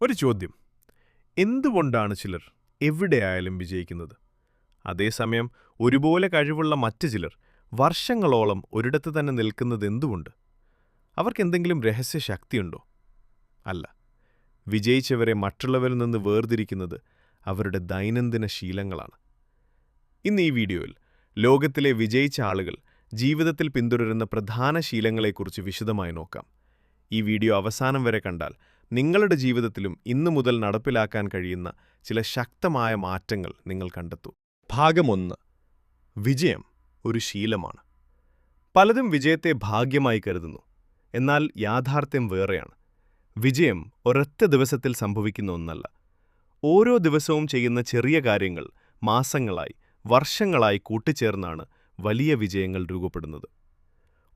ഒരു ചോദ്യം. എന്തുകൊണ്ടാണ് ചിലർ എവിടെയായാലും വിജയിക്കുന്നത്? അതേസമയം ഒരുപോലെ കഴിവുള്ള മറ്റു ചിലർ വർഷങ്ങളോളം ഒരിടത്ത് തന്നെ നിൽക്കുന്നത് എന്തുകൊണ്ട്? അവർക്കെന്തെങ്കിലും രഹസ്യ ശക്തിയുണ്ടോ? അല്ല. വിജയിച്ചവരെ മറ്റുള്ളവരിൽ നിന്ന് വേർതിരിക്കുന്നത് അവരുടെ ദൈനംദിന ശീലങ്ങളാണ്. ഇന്ന് ഈ വീഡിയോയിൽ ലോകത്തിലെ വിജയിച്ച ആളുകൾ ജീവിതത്തിൽ പിന്തുടരുന്ന പ്രധാന ശീലങ്ങളെക്കുറിച്ച് വിശദമായി നോക്കാം. ഈ വീഡിയോ അവസാനം വരെ കണ്ടാൽ നിങ്ങളുടെ ജീവിതത്തിലും ഇന്നു മുതൽ നടപ്പിലാക്കാൻ കഴിയുന്ന ചില ശക്തമായ മാറ്റങ്ങൾ നിങ്ങൾ കണ്ടെത്തും. ഭാഗം 1. വിജയം ഒരു ശീലമാണ്. പലരും വിജയത്തെ ഭാഗ്യമായി കരുതുന്നു. എന്നാൽ യാഥാർത്ഥ്യം വേറെയാണ്. വിജയം ഒരൊറ്റ ദിവസത്തിൽ സംഭവിക്കുന്ന ഒന്നല്ല. ഓരോ ദിവസവും ചെയ്യുന്ന ചെറിയ കാര്യങ്ങൾ മാസങ്ങളായി, വർഷങ്ങളായി കൂട്ടിച്ചേർന്നാണ് വലിയ വിജയങ്ങൾ രൂപപ്പെടുന്നത്.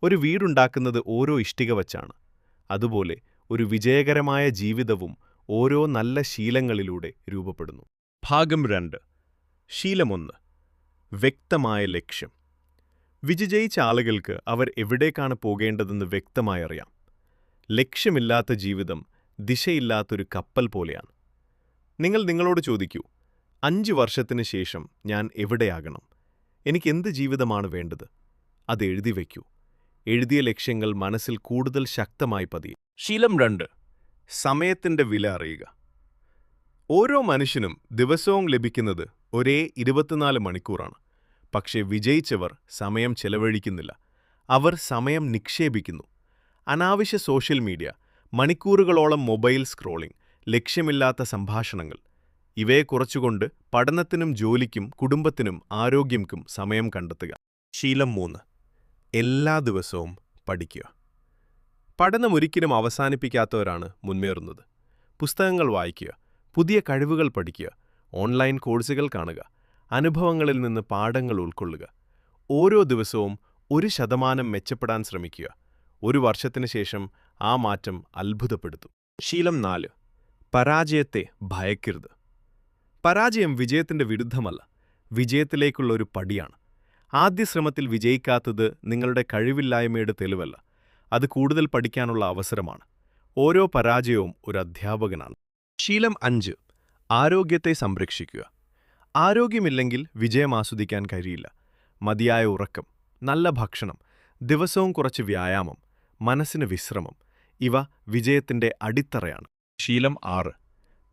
ഒരു വീടുണ്ടാക്കുന്നത് ഓരോ ഇഷ്ടിക വച്ചാണ്. അതുപോലെ ഒരു വിജയകരമായ ജീവിതവും ഓരോ നല്ല ശീലങ്ങളിലൂടെ രൂപപ്പെടുന്നു. ഭാഗം 2. ശീലം 1. വ്യക്തമായ ലക്ഷ്യം. വിജയിച്ച ആളുകൾക്ക് അവർ എവിടേക്കാണ് പോകേണ്ടതെന്ന് വ്യക്തമായി അറിയാം. ലക്ഷ്യമില്ലാത്ത ജീവിതം ദിശയില്ലാത്തൊരു കപ്പൽ പോലെയാണ്. നിങ്ങൾ നിങ്ങളോട് ചോദിക്കൂ, 5 വർഷത്തിന് ശേഷം ഞാൻ എവിടെയാകണം? എനിക്കെന്ത് ജീവിതമാണ് വേണ്ടത്? അത് എഴുതി വയ്ക്കൂ. എഴുതിയ ലക്ഷ്യങ്ങൾ മനസ്സിൽ കൂടുതൽ ശക്തമായി പതിയും. ശീലം 2. സമയത്തിന്റെ വില അറിയുക. ഓരോ മനുഷ്യനും ദിവസവും ലഭിക്കുന്നത് ഒരേ 24 മണിക്കൂറാണ്. പക്ഷേ വിജയിച്ചവർ സമയം ചെലവഴിക്കുന്നില്ല. അവർ സമയം നിക്ഷേപിക്കുന്നു. അനാവശ്യ സോഷ്യൽ മീഡിയ, മണിക്കൂറുകളോളം മൊബൈൽ സ്ക്രോളിംഗ്, ലക്ഷ്യമില്ലാത്ത സംഭാഷണങ്ങൾ ഇവയെ കുറച്ചുകൊണ്ട് പഠനത്തിനും ജോലിക്കും കുടുംബത്തിനും ആരോഗ്യത്തിനും സമയം കണ്ടെത്തുക. ശീലം 3. എല്ലാ ദിവസവും പഠിക്കുക. പഠനം ഒരിക്കലും അവസാനിപ്പിക്കാത്തവരാണ് മുന്നേറുന്നത്. പുസ്തകങ്ങൾ വായിക്കുക, പുതിയ കഴിവുകൾ പഠിക്കുക, ഓൺലൈൻ കോഴ്സുകൾ കാണുക, അനുഭവങ്ങളിൽ നിന്ന് പാഠങ്ങൾ ഉൾക്കൊള്ളുക. ഓരോ ദിവസവും 1% മെച്ചപ്പെടാൻ ശ്രമിക്കുക. 1 വർഷത്തിന് ശേഷം ആ മാറ്റം അത്ഭുതപ്പെടുത്തും. ശീലം 4. പരാജയത്തെ ഭയക്കരുത്. പരാജയം വിജയത്തിന്റെ വിരുദ്ധമല്ല, വിജയത്തിലേക്കുള്ള ഒരു പടിയാണ്. ആദ്യ ശ്രമത്തിൽ വിജയിക്കാത്തത് നിങ്ങളുടെ കഴിവില്ലായ്മയുടെ തെളിവല്ല, അത് കൂടുതൽ പഠിക്കാനുള്ള അവസരമാണ്. ഓരോ പരാജയവും ഒരു അധ്യാപകനാണ്. ശീലം 5. ആരോഗ്യത്തെ സംരക്ഷിക്കുക. ആരോഗ്യമില്ലെങ്കിൽ വിജയം ആസ്വദിക്കാൻ കഴിയില്ല. മതിയായ ഉറക്കം, നല്ല ഭക്ഷണം, ദിവസവും കുറച്ച് വ്യായാമം, മനസ്സിന് വിശ്രമം ഇവ വിജയത്തിന്റെ അടിത്തറയാണ്. ശീലം 6.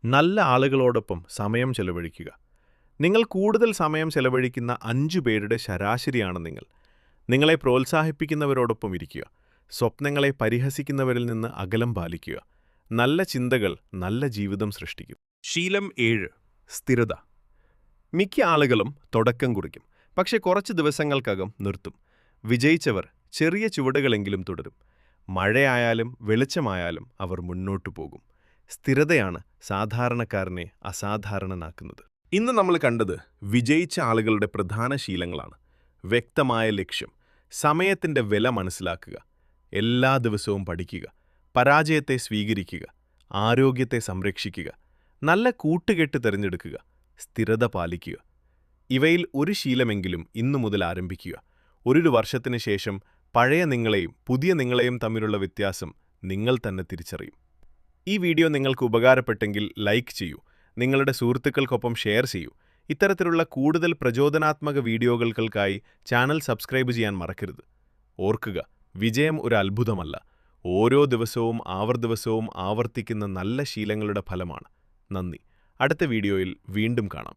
നല്ല ആളുകളോടൊപ്പം സമയം ചെലവഴിക്കുക. നിങ്ങൾ കൂടുതൽ സമയം ചെലവഴിക്കുന്ന 5 പേരുടെ ശരാശരിയാണ് നിങ്ങൾ. നിങ്ങളെ പ്രോത്സാഹിപ്പിക്കുന്നവരോടൊപ്പം ഇരിക്കുക. സ്വപ്നങ്ങളെ പരിഹസിക്കുന്നവരിൽ നിന്ന് അകലം പാലിക്കുക. നല്ല ചിന്തകൾ നല്ല ജീവിതം സൃഷ്ടിക്കും. ശീലം 7. സ്ഥിരത. മിക്ക ആളുകളും തുടക്കം കുറിക്കും, പക്ഷെ കുറച്ച് ദിവസങ്ങൾക്കകം നിർത്തും. വിജയിച്ചവർ ചെറിയ ചുവടുകളെങ്കിലും തുടരും. മഴയായാലും വെളിച്ചമായാലും അവർ മുന്നോട്ടു പോകും. സ്ഥിരതയാണ് സാധാരണക്കാരനെ അസാധാരണനാക്കുന്നത്. ഇന്ന് നമ്മൾ കണ്ടത് വിജയിച്ച ആളുകളുടെ പ്രധാന ശീലങ്ങളാണ്. വ്യക്തമായ ലക്ഷ്യം, സമയത്തിന്റെ വില മനസ്സിലാക്കുക, എല്ലാ ദിവസവും പഠിക്കുക, പരാജയത്തെ സ്വീകരിക്കുക, ആരോഗ്യത്തെ സംരക്ഷിക്കുക, നല്ല കൂട്ടുകെട്ട് തിരഞ്ഞെടുക്കുക, സ്ഥിരത പാലിക്കുക. ഇവയിൽ ഒരു ശീലമെങ്കിലും ഇന്നു മുതൽ ആരംഭിക്കുക. 1 വർഷത്തിന് ശേഷം പഴയ നിങ്ങളെയും പുതിയ നിങ്ങളെയും തമ്മിലുള്ള വ്യത്യാസം നിങ്ങൾ തന്നെ തിരിച്ചറിയും. ഈ വീഡിയോ നിങ്ങൾക്ക് ഉപകാരപ്പെട്ടെങ്കിൽ ലൈക്ക് ചെയ്യൂ, നിങ്ങളുടെ സുഹൃത്തുക്കൾക്കൊപ്പം ഷെയർ ചെയ്യൂ. ഇത്തരത്തിലുള്ള കൂടുതൽ പ്രചോദനാത്മക വീഡിയോകൾക്കായി ചാനൽ സബ്സ്ക്രൈബ് ചെയ്യാൻ മറക്കരുത്. ഓർക്കുക, വിജയം ഒരു അത്ഭുതമല്ല, ഓരോ ദിവസവും ആവർത്തിക്കുന്ന നല്ല ശീലങ്ങളുടെ ഫലമാണ്. നന്ദി. അടുത്ത വീഡിയോയിൽ വീണ്ടും കാണാം.